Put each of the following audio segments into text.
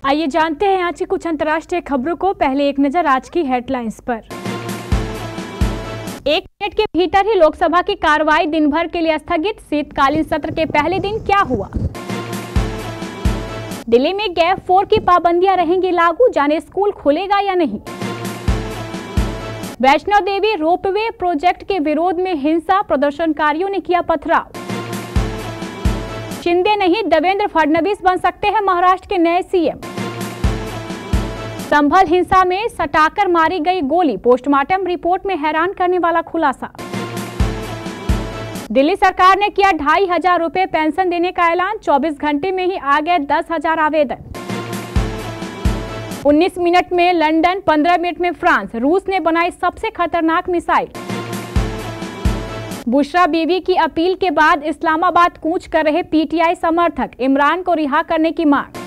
आइए जानते हैं आज की कुछ अंतर्राष्ट्रीय खबरों को। पहले एक नजर आज की हेडलाइंस पर। 1 मिनट के भीतर ही लोकसभा की कार्रवाई दिन भर के लिए स्थगित। शीतकालीन सत्र के पहले दिन क्या हुआ? दिल्ली में गैप 4 की पाबंदियां रहेंगी लागू, जाने स्कूल खुलेगा या नहीं। वैष्णो देवी रोपवे प्रोजेक्ट के विरोध में हिंसा, प्रदर्शनकारियों ने किया पथराव। शिंदे नहीं देवेंद्र फडणवीस बन सकते हैं महाराष्ट्र के नए सीएम। संभल हिंसा में सटाकर मारी गई गोली, पोस्टमार्टम रिपोर्ट में हैरान करने वाला खुलासा। दिल्ली सरकार ने किया 2500 रुपए पेंशन देने का ऐलान, 24 घंटे में ही आ गए 10,000 आवेदन। 19 मिनट में लंदन, 15 मिनट में फ्रांस, रूस ने बनाई सबसे खतरनाक मिसाइल। बुशरा बीवी की अपील के बाद इस्लामाबाद कूच कर रहे पीटीआई समर्थक, इमरान को रिहा करने की मांग।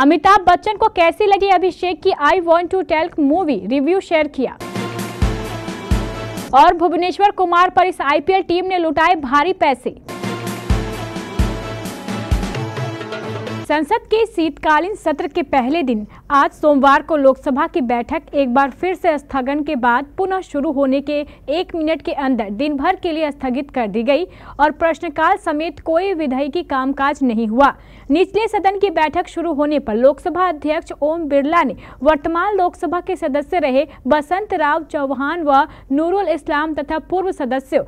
अमिताभ बच्चन को कैसी लगी अभिषेक की I want to tell movie, review share किया। और भुवनेश्वर कुमार पर इस आईपीएल टीम ने लुटाए भारी पैसे। संसद के शीतकालीन सत्र के पहले दिन आज सोमवार को लोकसभा की बैठक एक बार फिर से स्थगन के बाद पुनः शुरू होने के 1 मिनट के अंदर दिन भर के लिए स्थगित कर दी गई और प्रश्नकाल समेत कोई विधायी कामकाज नहीं हुआ। निचले सदन की बैठक शुरू होने पर लोकसभा अध्यक्ष ओम बिरला ने वर्तमान लोकसभा के सदस्य रहे बसंत राव चौहान व नूरुल इस्लाम तथा पूर्व सदस्यों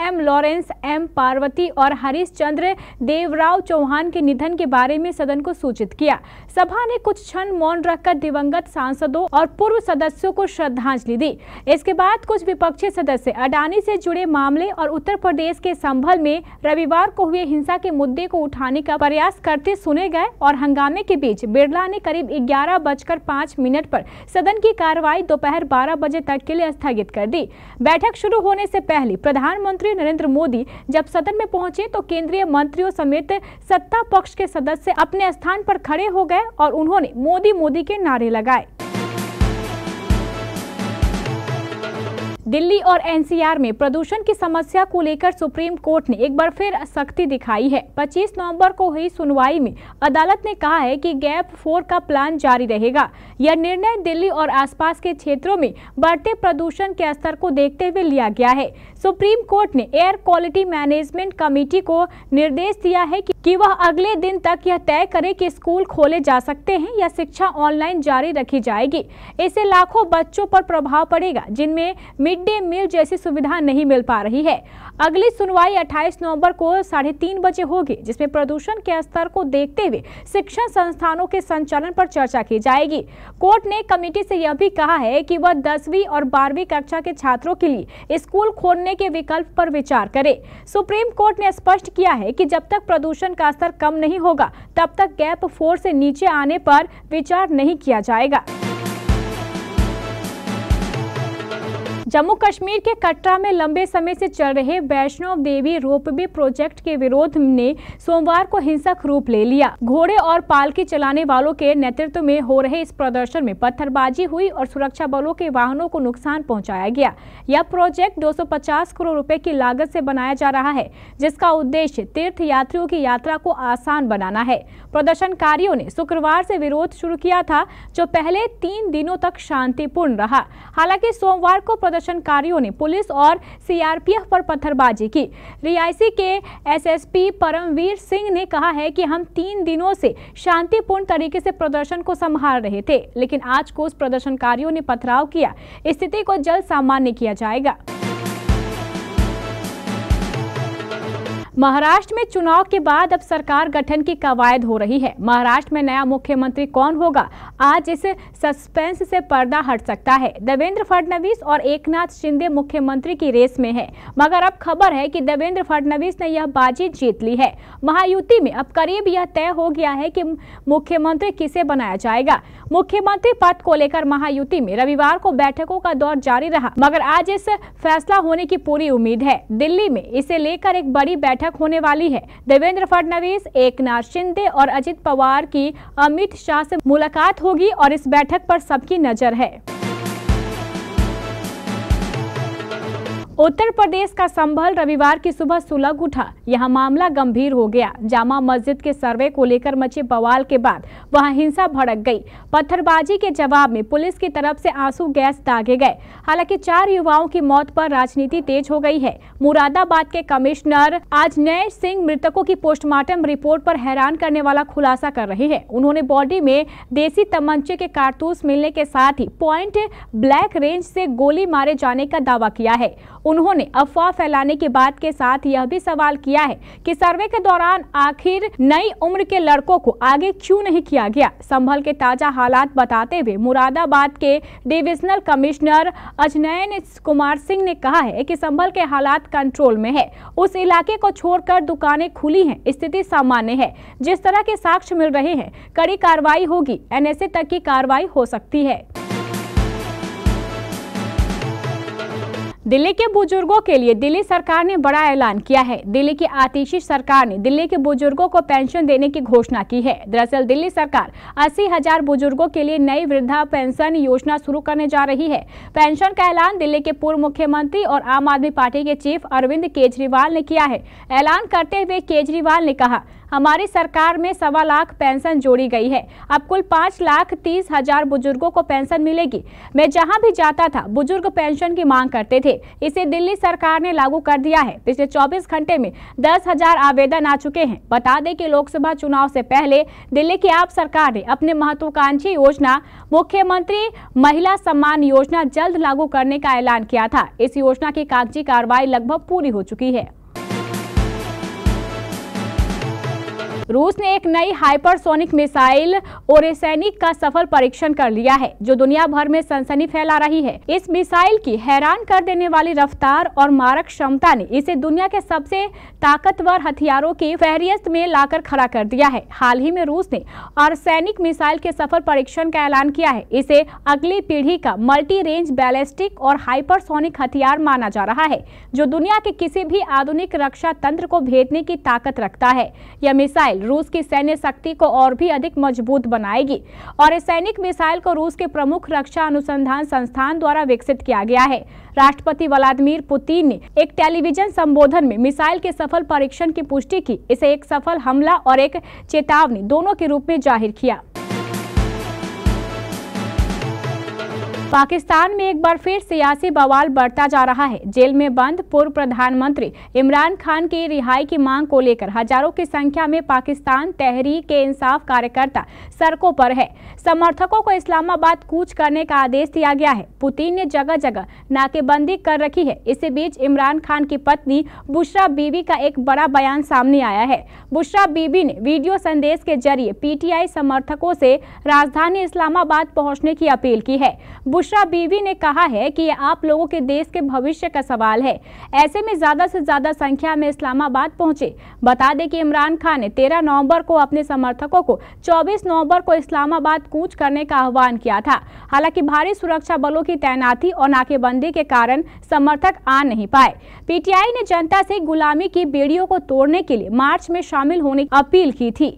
एम लॉरेंस, एम पार्वती और हरीश चंद्र देवराव चौहान के निधन के बारे में सदन को सूचित किया। सभा ने कुछ क्षण मौन रखकर दिवंगत सांसदों और पूर्व सदस्यों को श्रद्धांजलि दी। इसके बाद कुछ विपक्षी सदस्य अडानी से जुड़े मामले और उत्तर प्रदेश के संभल में रविवार को हुए हिंसा के मुद्दे को उठाने का प्रयास करते सुने गए और हंगामे के बीच बिरला ने करीब 11:05 पर सदन की कार्रवाई दोपहर 12 बजे तक के लिए स्थगित कर दी। बैठक शुरू होने से पहले प्रधानमंत्री नरेंद्र मोदी जब सदन में पहुंचे तो केंद्रीय मंत्रियों समेत सत्ता पक्ष के सदस्य अपने स्थान पर खड़े हो गए और उन्होंने मोदी मोदी के नारे लगाए। दिल्ली और एनसीआर में प्रदूषण की समस्या को लेकर सुप्रीम कोर्ट ने एक बार फिर सख्ती दिखाई है। 25 नवंबर को हुई सुनवाई में अदालत ने कहा है कि गैप 4 का प्लान जारी रहेगा। यह निर्णय दिल्ली और आसपास के क्षेत्रों में बढ़ते प्रदूषण के स्तर को देखते हुए लिया गया है। सुप्रीम कोर्ट ने एयर क्वालिटी मैनेजमेंट कमेटी को निर्देश दिया है कि वह अगले दिन तक यह तय करे कि स्कूल खोले जा सकते हैं या शिक्षा ऑनलाइन जारी रखी जाएगी। इससे लाखों बच्चों पर प्रभाव पड़ेगा जिनमें मिड डे मील जैसी सुविधा नहीं मिल पा रही है। अगली सुनवाई 28 नवंबर को 3:30 बजे होगी, जिसमें प्रदूषण के स्तर को देखते हुए शिक्षण संस्थानों के संचालन पर चर्चा की जाएगी। कोर्ट ने कमेटी से यह भी कहा है कि वह 10वीं और 12वीं कक्षा के छात्रों के लिए स्कूल खोलने के विकल्प पर विचार करे। सुप्रीम कोर्ट ने स्पष्ट किया है कि जब तक प्रदूषण का स्तर कम नहीं होगा तब तक गैप 4 से नीचे आने पर विचार नहीं किया जाएगा। जम्मू कश्मीर के कटरा में लंबे समय से चल रहे वैष्णो देवी रोपवे प्रोजेक्ट के विरोध ने सोमवार को हिंसक रूप ले लिया। घोड़े और पालकी चलाने वालों के नेतृत्व में हो रहे इस प्रदर्शन में पत्थरबाजी हुई और सुरक्षा बलों के वाहनों को नुकसान पहुंचाया गया। यह प्रोजेक्ट 250 करोड़ रुपए की लागत से बनाया जा रहा है, जिसका उद्देश्य तीर्थ यात्रियों की यात्रा को आसान बनाना है। प्रदर्शनकारियों ने शुक्रवार से विरोध शुरू किया था, जो पहले 3 दिनों तक शांतिपूर्ण रहा। हालांकि सोमवार को प्रदर्शनकारियों ने पुलिस और सीआरपीएफ पर पत्थरबाजी की। रियासी के एसएसपी परमवीर सिंह ने कहा है कि हम 3 दिनों से शांतिपूर्ण तरीके से प्रदर्शन को संभाल रहे थे, लेकिन आज कुछ प्रदर्शनकारियों ने पथराव किया। स्थिति को जल्द सामान्य किया जाएगा। महाराष्ट्र में चुनाव के बाद अब सरकार गठन की कवायद हो रही है। महाराष्ट्र में नया मुख्यमंत्री कौन होगा, आज इस सस्पेंस से पर्दा हट सकता है। देवेंद्र फडणवीस और एकनाथ शिंदे मुख्यमंत्री की रेस में हैं, मगर अब खबर है कि देवेंद्र फडणवीस ने यह बाजी जीत ली है। महायुति में अब करीब यह तय हो गया है कि मुख्यमंत्री किसे बनाया जाएगा। मुख्यमंत्री पद को लेकर महायुति में रविवार को बैठकों का दौर जारी रहा, मगर आज इस फैसला होने की पूरी उम्मीद है। दिल्ली में इसे लेकर एक बड़ी बैठक होने वाली है। देवेंद्र फडणवीस, एकनाथ शिंदे और अजित पवार की अमित शाह से मुलाकात होगी और इस बैठक पर सबकी नजर है। उत्तर प्रदेश का संभल रविवार की सुबह सुलग उठा। यह मामला गंभीर हो गया। जामा मस्जिद के सर्वे को लेकर मचे बवाल के बाद वहां हिंसा भड़क गई। पत्थरबाजी के जवाब में पुलिस की तरफ से आंसू गैस दागे गए। हालांकि 4 युवाओं की मौत पर राजनीति तेज हो गई है। मुरादाबाद के कमिश्नर अजनय सिंह मृतकों की पोस्टमार्टम रिपोर्ट पर हैरान करने वाला खुलासा कर रहे हैं। उन्होंने बॉडी में देसी तमंचे के कारतूस मिलने के साथ ही पॉइंट ब्लैक रेंज से गोली मारे जाने का दावा किया है। उन्होंने अफवाह फैलाने की बात के साथ यह भी सवाल किया है कि सर्वे के दौरान आखिर नई उम्र के लड़कों को आगे क्यों नहीं किया गया। संभल के ताजा हालात बताते हुए मुरादाबाद के डिविजनल कमिश्नर अजनय कुमार सिंह ने कहा है कि संभल के हालात कंट्रोल में है। उस इलाके को छोड़कर दुकानें खुली हैं, स्थिति सामान्य है। जिस तरह के साक्ष्य मिल रहे हैं, कड़ी कार्रवाई होगी, एनएसए तक की कार्रवाई हो सकती है। दिल्ली के बुजुर्गों के लिए दिल्ली सरकार ने बड़ा ऐलान किया है। दिल्ली की आतिशी सरकार ने दिल्ली के बुजुर्गों को पेंशन देने की घोषणा की है। दरअसल दिल्ली सरकार 80,000 बुजुर्गों के लिए नई वृद्धा पेंशन योजना शुरू करने जा रही है। पेंशन का ऐलान दिल्ली के पूर्व मुख्यमंत्री और आम आदमी पार्टी के चीफ अरविंद केजरीवाल ने किया है। ऐलान करते हुए केजरीवाल ने कहा, हमारी सरकार में 1.25 लाख पेंशन जोड़ी गई है। अब कुल 5,30,000 बुजुर्गों को पेंशन मिलेगी। मैं जहां भी जाता था बुजुर्ग पेंशन की मांग करते थे। इसे दिल्ली सरकार ने लागू कर दिया है। पिछले 24 घंटे में 10,000 आवेदन आ चुके हैं। बता दें कि लोकसभा चुनाव से पहले दिल्ली की आप सरकार ने अपने महत्वाकांक्षी योजना मुख्यमंत्री महिला सम्मान योजना जल्द लागू करने का ऐलान किया था। इस योजना की कागजी कार्रवाई लगभग पूरी हो चुकी है। रूस ने एक नई हाइपरसोनिक मिसाइल ओरेसेनिक का सफल परीक्षण कर लिया है, जो दुनिया भर में सनसनी फैला रही है। इस मिसाइल की हैरान कर देने वाली रफ्तार और मारक क्षमता ने इसे दुनिया के सबसे ताकतवर हथियारों की फहरिस्त में लाकर खड़ा कर दिया है। हाल ही में रूस ने ओरेसेनिक मिसाइल के सफल परीक्षण का ऐलान किया है। इसे अगली पीढ़ी का मल्टी रेंज बैलिस्टिक और हाइपरसोनिक हथियार माना जा रहा है, जो दुनिया के किसी भी आधुनिक रक्षा तंत्र को भेदने की ताकत रखता है। यह मिसाइल रूस की सैन्य शक्ति को और भी अधिक मजबूत बनाएगी और इस सैनिक मिसाइल को रूस के प्रमुख रक्षा अनुसंधान संस्थान द्वारा विकसित किया गया है। राष्ट्रपति व्लादिमीर पुतिन ने एक टेलीविजन संबोधन में मिसाइल के सफल परीक्षण की पुष्टि की। इसे एक सफल हमला और एक चेतावनी दोनों के रूप में जाहिर किया। पाकिस्तान में एक बार फिर सियासी बवाल बढ़ता जा रहा है। जेल में बंद पूर्व प्रधानमंत्री इमरान खान की रिहाई की मांग को लेकर हजारों की संख्या में पाकिस्तान तहरीक-ए-इंसाफ कार्यकर्ता सड़कों पर है। समर्थकों को इस्लामाबाद कूच करने का आदेश दिया गया है। पुतिन ने जगह जगह नाकेबंदी कर रखी है। इसी बीच इमरान खान की पत्नी बुशरा बीबी का एक बड़ा बयान सामने आया है। बुशरा बीबी ने वीडियो संदेश के जरिए पीटीआई समर्थकों से राजधानी इस्लामाबाद पहुंचने की अपील की है। बुशरा बीबी ने कहा है कि ये आप लोगों के देश के भविष्य का सवाल है। ऐसे में ज्यादा से ज्यादा संख्या में इस्लामाबाद पहुंचे। बता दें कि इमरान खान ने 13 नवंबर को अपने समर्थकों को 24 नवंबर को इस्लामाबाद कूच करने का आह्वान किया था। हालांकि भारी सुरक्षा बलों की तैनाती और नाकेबंदी के कारण समर्थक आ नहीं पाए। पीटीआई ने जनता से गुलामी की बेड़ियों को तोड़ने के लिए मार्च में शामिल होने की अपील की थी।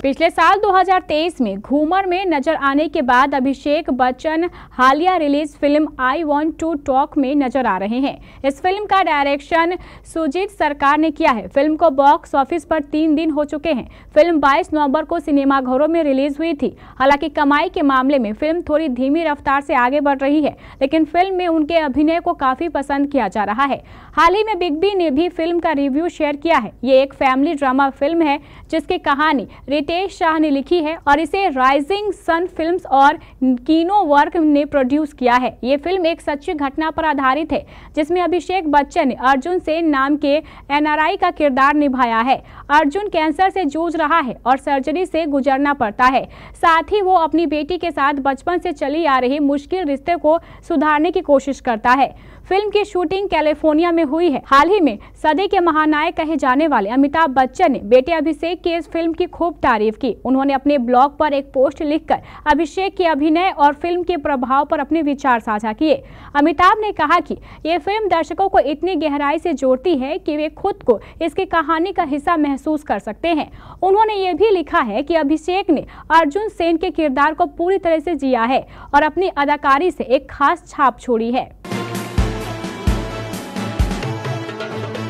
पिछले साल 2023 में घूमर में नजर आने के बाद अभिषेक बच्चन हालिया release film I want to talk में नजर आ रहे हैं। इस फिल्म का डायरेक्शन सुजीत सरकार ने किया है। फिल्म को बॉक्स ऑफिस पर 3 दिन हो चुके हैं। फिल्म 22 नवंबर को सिनेमाघरों में रिलीज हुई थी। हालांकि कमाई के मामले में फिल्म थोड़ी धीमी रफ्तार से आगे बढ़ रही है, लेकिन फिल्म में उनके अभिनय को काफी पसंद किया जा रहा है। हाल ही में बिग बी ने भी फिल्म का रिव्यू शेयर किया है। ये एक फैमिली ड्रामा फिल्म है जिसकी कहानी रितेश शाह ने लिखी है और इसे राइजिंग सन फिल्म्स और कीनो वर्क ने प्रोड्यूस किया है। ये फिल्म एक सच्ची घटना पर आधारित है, जिसमें अभिषेक बच्चन ने अर्जुन सेन नाम के एनआरआई का किरदार निभाया है। अर्जुन कैंसर से जूझ रहा है और सर्जरी से गुजरना पड़ता है। साथ ही वो अपनी बेटी के साथ बचपन से चली आ रही मुश्किल रिश्ते को सुधारने की कोशिश करता है। फिल्म की शूटिंग कैलिफोर्निया में हुई है। हाल ही में सदी के महानायक कहे जाने वाले अमिताभ बच्चन ने बेटे अभिषेक की इस फिल्म की खूब तारीफ की। उन्होंने अपने ब्लॉग पर एक पोस्ट लिखकर अभिषेक के अभिनय और फिल्म के प्रभाव पर अपने विचार साझा किए। अमिताभ ने कहा कि ये फिल्म दर्शकों को इतनी गहराई से जोड़ती है कि वे खुद को इसकी कहानी का हिस्सा महसूस कर सकते हैं। उन्होंने ये भी लिखा है कि अभिषेक ने अर्जुन सेन के किरदार को पूरी तरह से जिया है और अपनी अदाकारी से एक खास छाप छोड़ी है।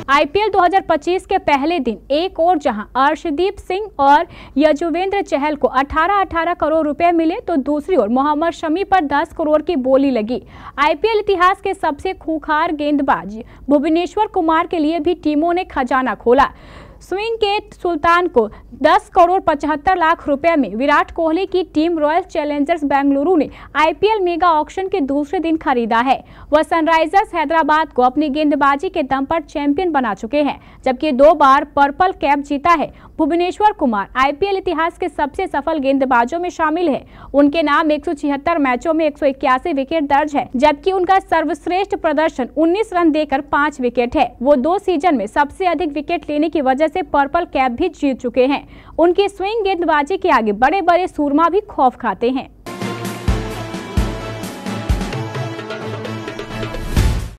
आईपीएल 2025 के पहले दिन एक और जहां अर्शदीप सिंह और यजुवेंद्र चहल को 18-18 करोड़ रुपए मिले, तो दूसरी ओर मोहम्मद शमी पर 10 करोड़ की बोली लगी। आईपीएल इतिहास के सबसे खूंखार गेंदबाज भुवनेश्वर कुमार के लिए भी टीमों ने खजाना खोला। स्विंग के सुल्तान को 10 करोड़ 75 लाख रुपए में विराट कोहली की टीम रॉयल चैलेंजर्स बेंगलुरु ने आईपीएल मेगा ऑक्शन के दूसरे दिन खरीदा है। वह सनराइजर्स हैदराबाद को अपनी गेंदबाजी के दम पर चैंपियन बना चुके हैं, जबकि 2 बार पर्पल कैप जीता है। भुवनेश्वर कुमार आईपीएल इतिहास के सबसे सफल गेंदबाजों में शामिल है। उनके नाम 176 मैचों में 181 विकेट दर्ज है, जबकि उनका सर्वश्रेष्ठ प्रदर्शन 19 रन देकर 5 विकेट है। वो 2 सीजन में सबसे अधिक विकेट लेने की वजह से पर्पल कैप भी जीत चुके हैं। उनकी स्विंग गेंदबाजी के आगे बड़े बड़े सूरमा भी खौफ खाते हैं।